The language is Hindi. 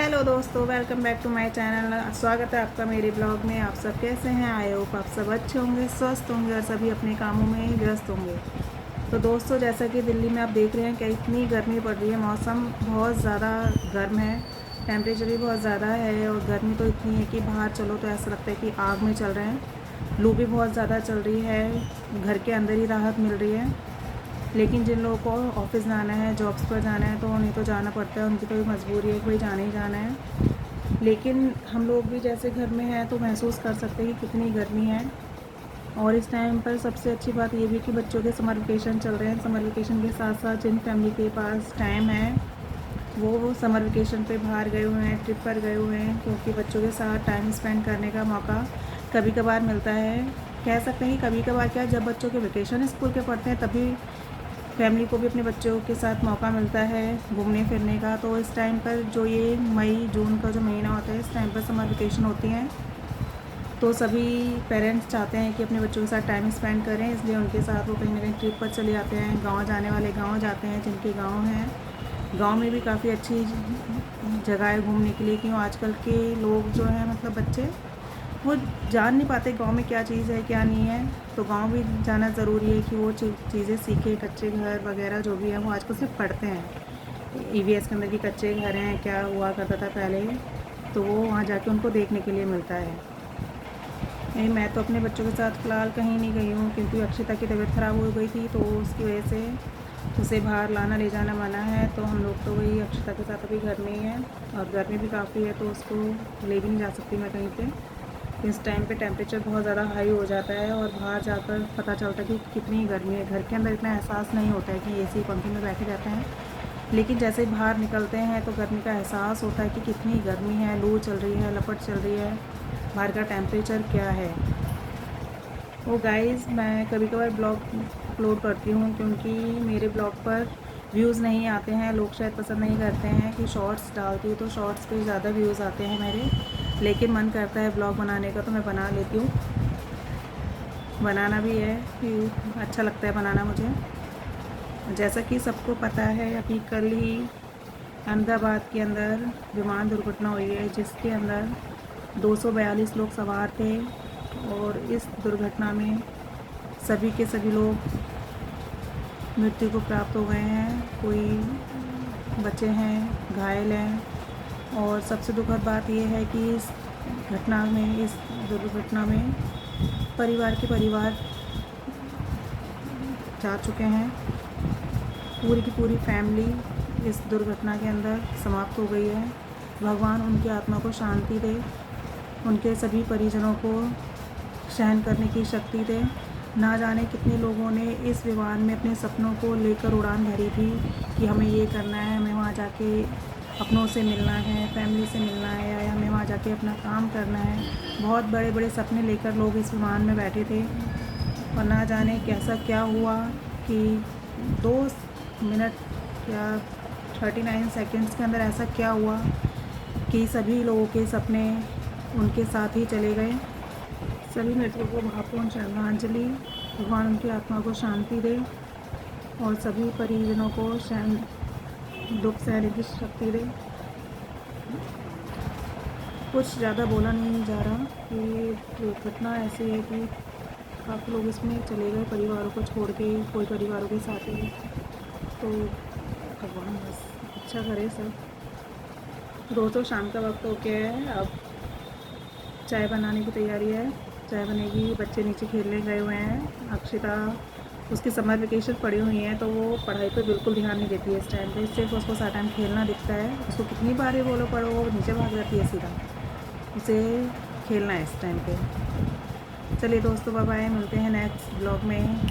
हेलो दोस्तों, welcome back to my channel. स्वागत है आपका मेरे ब्लॉग में। आप सब कैसे हैं? आई होप आप सब अच्छे होंगे, स्वस्थ होंगे और सभी अपने कामों में व्यस्त होंगे। तो दोस्तों, जैसा कि दिल्ली में आप देख रहे हैं कि इतनी गर्मी पड़ रही है, मौसम बहुत ज़्यादा गर्म है, टेम्परेचर भी बहुत ज़्यादा है और गर्मी तो इतनी है कि बाहर चलो तो ऐसा लगता है कि आग में चल रहे हैं। लू भी बहुत ज़्यादा चल रही है, घर के अंदर ही राहत मिल रही है। लेकिन जिन लोगों को ऑफिस जाना है, जॉब्स पर जाना है, तो उन्हें तो जाना पड़ता है, उनकी तो मजबूरी है, कोई जाना ही जाना है। लेकिन हम लोग भी जैसे घर में हैं तो महसूस कर सकते हैं कि कितनी गर्मी है। और इस टाइम पर सबसे अच्छी बात ये भी कि बच्चों के समर वेकेशन चल रहे हैं। समर वेकेशन के साथ साथ जिन फैमिली के पास टाइम है वो समर वेकेशन पे बाहर गए हुए हैं, ट्रिप पर गए हुए हैं, क्योंकि बच्चों के साथ टाइम स्पेंड करने का मौका कभी कभार मिलता है। कह सकते हैं कि कभी कभार क्या, जब बच्चों के वेकेशन स्कूल के पढ़ते हैं तभी फैमिली को भी अपने बच्चों के साथ मौका मिलता है घूमने फिरने का। तो इस टाइम पर जो ये मई जून का जो महीना होता है, इस टाइम पर समर वेकेशन होती हैं, तो सभी पेरेंट्स चाहते हैं कि अपने बच्चों के साथ टाइम स्पेंड करें, इसलिए उनके साथ वो कहीं ना कहीं ट्रिप पर चले जाते हैं। गांव जाने वाले गांव जाते हैं, जिनके गांव हैं, गांव में भी काफ़ी अच्छी जगह है घूमने के लिए। क्यों आजकल के लोग जो हैं, मतलब बच्चे, वो जान नहीं पाते गांव में क्या चीज़ है क्या नहीं है। तो गांव भी जाना ज़रूरी है कि वो चीज़ें सीखे। कच्चे घर वगैरह जो भी है वो आजकल सिर्फ पढ़ते हैं ईवीएस के अंदर कि कच्चे घर हैं, क्या हुआ करता था पहले, तो वो वहाँ जाके उनको देखने के लिए मिलता है। नहीं, मैं तो अपने बच्चों के साथ फ़िलहाल कहीं नहीं गई हूँ, क्योंकि अक्षिता की तबीयत ख़राब हो गई थी, तो उसकी वजह से उसे बाहर लाना ले जाना मना है। तो हम लोग तो वही अक्षिता के साथ अभी घर में ही हैं, और गर्मी भी काफ़ी है तो उसको ले भी नहीं जा सकती मैं कहीं पे। इस टाइम पे टेम्परेचर बहुत ज़्यादा हाई हो जाता है और बाहर जाकर पता चलता है कि कितनी गर्मी है। घर के अंदर इतना एहसास नहीं होता है कि एसी पंखे में बैठे रहते हैं, लेकिन जैसे ही बाहर निकलते हैं तो गर्मी का एहसास होता है कि कितनी गर्मी है, लू चल रही है, लपट चल रही है, बाहर का टेम्परेचर क्या है। वो गाइस, मैं कभी कभार ब्लॉग अपलोड करती हूँ, क्योंकि मेरे ब्लॉग पर व्यूज़ नहीं आते हैं। लोग शायद पसंद नहीं करते हैं कि शॉर्ट्स डालती हूँ, तो शॉर्ट्स पे ज़्यादा व्यूज़ आते हैं मेरे। लेकिन मन करता है ब्लॉग बनाने का तो मैं बना लेती हूँ, बनाना भी है कि अच्छा लगता है बनाना मुझे। जैसा कि सबको पता है, अभी कल ही अहमदाबाद के अंदर विमान दुर्घटना हुई है, जिसके अंदर 242 लोग सवार थे, और इस दुर्घटना में सभी के सभी लोग मृत्यु को प्राप्त हो गए हैं। कोई बचे हैं, घायल हैं। और सबसे दुखद बात यह है कि इस दुर्घटना में परिवार के परिवार जा चुके हैं। पूरी की पूरी फैमिली इस दुर्घटना के अंदर समाप्त हो गई है। भगवान उनकी आत्मा को शांति दे, उनके सभी परिजनों को सहन करने की शक्ति दे। ना जाने कितने लोगों ने इस विमान में अपने सपनों को लेकर उड़ान भरी थी कि हमें ये करना है, हमें वहाँ जाके अपनों से मिलना है, फैमिली से मिलना है, या हमें वहाँ जाके अपना काम करना है। बहुत बड़े बड़े सपने लेकर लोग इस विमान में बैठे थे, और ना जाने कैसा क्या हुआ कि 2 मिनट या 39 सेकंड्स के अंदर ऐसा क्या हुआ कि सभी लोगों के सपने उनके साथ ही चले गए। सभी मृतकों को भावपूर्ण श्रद्धांजलि। भगवान उनकी आत्मा को शांति दे और सभी परिजनों को दुख सहने की शक्ति दे। कुछ ज़्यादा बोला नहीं जा रहा कि दुर्घटना ऐसी है कि काफ़ी लोग इसमें चले गए परिवारों को छोड़ के, कोई परिवारों के साथ ही। तो भगवान बस अच्छा करे सब। दोस्तों, शाम का वक्त हो गया है, अब चाय बनाने की तैयारी है। चाय बनेगी, बच्चे नीचे खेलने गए हुए हैं। अक्षिता, उसकी समर वेकेशन पड़ी हुई है, तो वो पढ़ाई पे बिल्कुल ध्यान नहीं देती है इस टाइम पे। सिर्फ उसको सारा टाइम खेलना दिखता है। उसको कितनी बार ही बोलो पढ़ो, वो नीचे भाग जाती है सीधा। उसे खेलना है इस टाइम पे। चलिए दोस्तों, बाय बाय, मिलते हैं नेक्स्ट ब्लॉग में।